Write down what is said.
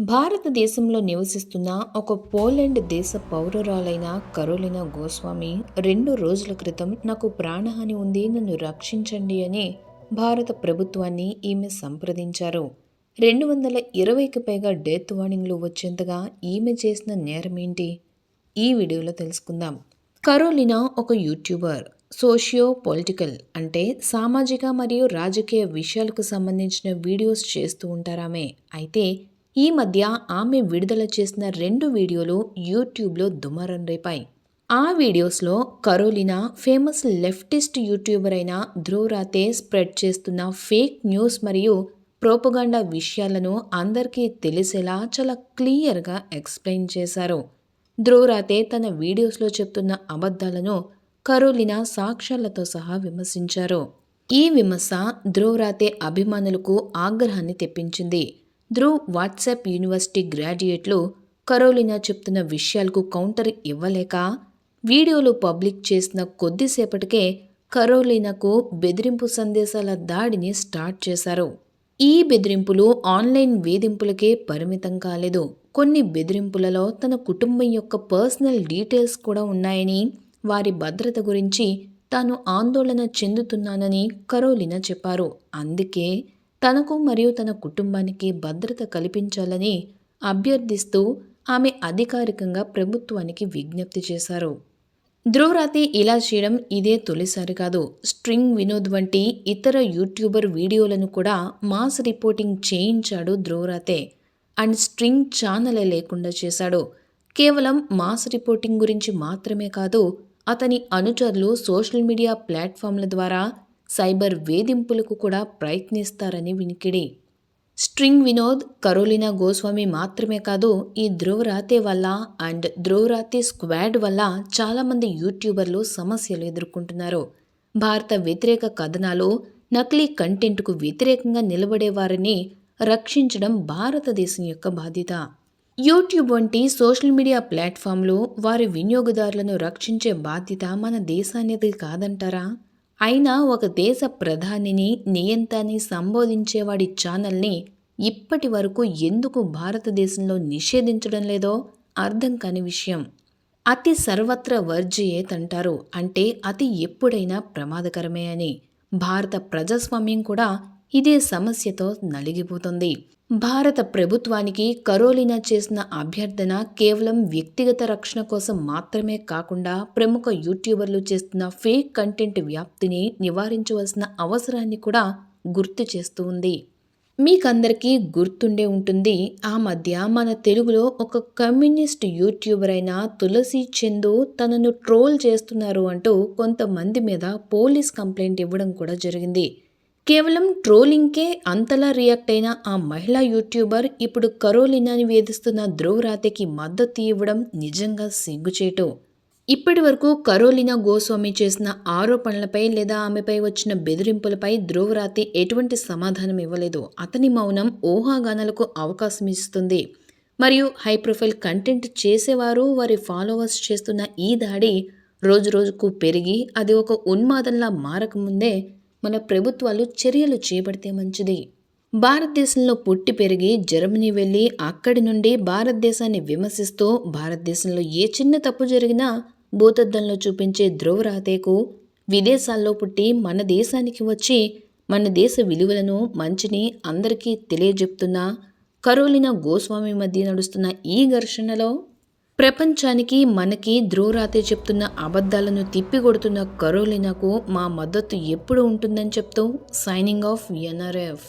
భారతదేశంలో నివసిస్తున్న ఒక పోలాండ్ దేశ పౌరురాలైన కరోలినా గోస్వామి 2 రోజుల క్రితం నాకు ప్రాణహాని ఉంది, నన్ను రక్షించండి అని భారత ప్రభుత్వాన్ని ఈమె సంప్రదించారు. 220కి పైగా డెత్ వార్నింగ్లు వచ్చేంతగా ఈమె చేసిన నేరమేంటి? ఈ వీడియోలో తెలుసుకుందాం. కరోలినా ఒక యూట్యూబర్, సోషియో పొలిటికల్ అంటే సామాజిక మరియు రాజకీయ విషయాలకు సంబంధించిన వీడియోస్ చేస్తూ ఉంటారామె. అయితే ఈ మధ్య ఆమె విడుదల చేసిన 2 వీడియోలు యూట్యూబ్లో దుమారం రేపాయి. ఆ వీడియోస్లో కరోలినా ఫేమస్ లెఫ్టిస్ట్ యూట్యూబర్ అయిన ధ్రువ్ రాతే స్ప్రెడ్ చేస్తున్న ఫేక్ న్యూస్ మరియు ప్రోపగాండా విషయాలను అందరికీ తెలిసేలా చాలా క్లియర్గా ఎక్స్ప్లెయిన్ చేశారు. ధ్రువ్ రాతే తన వీడియోస్లో చెప్తున్న అబద్ధాలను కరోలినా సాక్ష్యాలతో సహా విమర్శించారు. ఈ విమర్శ ధ్రువ్ రాతే అభిమానులకు ఆగ్రహాన్ని తెప్పించింది. ధ్రువ్ వాట్సాప్ యూనివర్సిటీ గ్రాడ్యుయేట్లు కరోలినా చెప్తున్న విషయాలకు కౌంటర్ ఇవ్వలేక వీడియోలు పబ్లిక్ చేసిన కొద్దిసేపటికే కరోలినాకు బెదిరింపు సందేశాల దాడిని స్టార్ట్ చేశారు. ఈ బెదిరింపులు ఆన్లైన్ వేధింపులకే పరిమితం కాలేదు. కొన్ని బెదిరింపులలో తన కుటుంబం యొక్క పర్సనల్ డీటెయిల్స్ కూడా ఉన్నాయని, వారి భద్రత గురించి తాను ఆందోళన చెందుతున్నానని కరోలినా చెప్పారు. అందుకే తనకు మరియు తన కుటుంబానికి భద్రత కల్పించాలని అభ్యర్థిస్తూ ఆమె అధికారికంగా ప్రభుత్వానికి విజ్ఞప్తి చేశారు. ధ్రువ్ రాతే ఇలా చేయడం ఇదే తొలిసారి కాదు. స్ట్రింగ్ వినోద్ వంటి ఇతర యూట్యూబర్ వీడియోలను కూడా మాస్ రిపోర్టింగ్ చేయించాడు ధ్రువ్ రాతే. అండ్ స్ట్రింగ్ ఛానలే లేకుండా చేశాడు. కేవలం మాస్ రిపోర్టింగ్ గురించి మాత్రమే కాదు, అతని అనుచరులు సోషల్ మీడియా ప్లాట్ఫామ్ల ద్వారా సైబర్ వేధింపులకు కూడా ప్రయత్నిస్తారని వినికిడి. స్ట్రింగ్ వినోద్, కరోలినా గోస్వామి మాత్రమే కాదు, ఈ ధ్రువ్ రాతే వల్ల అండ్ ధ్రువ్ రాతే స్క్వాడ్ వల్ల చాలామంది యూట్యూబర్లు సమస్యలు ఎదుర్కొంటున్నారు. భారత వ్యతిరేక కథనాలు, నకిలీ కంటెంట్కు వ్యతిరేకంగా నిలబడేవారిని రక్షించడం భారతదేశం యొక్క బాధ్యత. యూట్యూబ్ వంటి సోషల్ మీడియా ప్లాట్ఫామ్లు వారి వినియోగదారులను రక్షించే బాధ్యత మన దేశానిది కాదంటారా? అయినా ఒక దేశ ప్రధానిని, నియంతని సంబోధించేవాడి ఛానల్ని ఇప్పటి వరకు ఎందుకు భారతదేశంలో నిషేధించడం లేదో అర్థం కాని విషయం. అతి సర్వత్ర వర్జయేత్ అంటారు, అంటే అతి ఎప్పుడైనా ప్రమాదకరమే అని. భారత ప్రజాస్వామ్యం కూడా ఇదే సమస్యతో నలిగిపోతుంది. భారత ప్రభుత్వానికి కరోలినా చేసిన అభ్యర్థన కేవలం వ్యక్తిగత రక్షణ కోసం మాత్రమే కాకుండా ప్రముఖ యూట్యూబర్లు చేస్తున్న ఫేక్ కంటెంట్ వ్యాప్తిని నివారించవలసిన అవసరాన్ని కూడా గుర్తు చేస్తూ ఉంది. మీకందరికీ గుర్తుండే ఉంటుంది, ఆ మధ్య మన తెలుగులో ఒక కమ్యూనిస్ట్ యూట్యూబర్ అయిన తులసి చందు తనను ట్రోల్ చేస్తున్నారు అంటూ కొంతమంది మీద పోలీస్ కంప్లైంట్ ఇవ్వడం కూడా జరిగింది. కేవలం ట్రోలింగ్కే అంతలా రియాక్ట్ అయిన ఆ మహిళా యూట్యూబర్ ఇప్పుడు కరోలినాని వేధిస్తున్న ధ్రువ్ రాతేకి మద్దతు ఇవ్వడం నిజంగా సిగ్గుచేటు. ఇప్పటి వరకు కరోలినా గోస్వామి చేసిన ఆరోపణలపై లేదా ఆమెపై వచ్చిన బెదిరింపులపై ధ్రువ్ రాతే ఎటువంటి సమాధానం ఇవ్వలేదు. అతని మౌనం ఊహాగానాలకు అవకాశం ఇస్తుంది. మరియు హై ప్రొఫైల్ కంటెంట్ చేసేవారు, వారి ఫాలోవర్స్ చేస్తున్న ఈ దాడి రోజురోజుకు పెరిగి అది ఒక ఉన్మాదంలా మారకముందే మన ప్రభుత్వాలు చర్యలు చేపడితే మంచిది. భారతదేశంలో పుట్టి పెరిగి జర్మనీ వెళ్ళి అక్కడి నుండి భారతదేశాన్ని విమర్శిస్తూ భారతదేశంలో ఏ చిన్న తప్పు జరిగినా భూతద్దంలో చూపించే ధ్రువ్ రాతేకు విదేశాల్లో పుట్టి మన దేశానికి వచ్చి మన దేశ విలువలను, మంచిని అందరికీ తెలియజెప్తున్న కరోలినా గోస్వామి మధ్య నడుస్తున్న ఈ ఘర్షణలో ప్రపంచానికి, మనకి ధ్రువ్ రాతే చెప్తున్న అబద్ధాలను తిప్పికొడుతున్న కరోలినాకు మా మద్దతు ఎప్పుడు ఉంటుందని చెప్తూ సైనింగ్ ఆఫ్ ఎన్ఆర్ఎఫ్.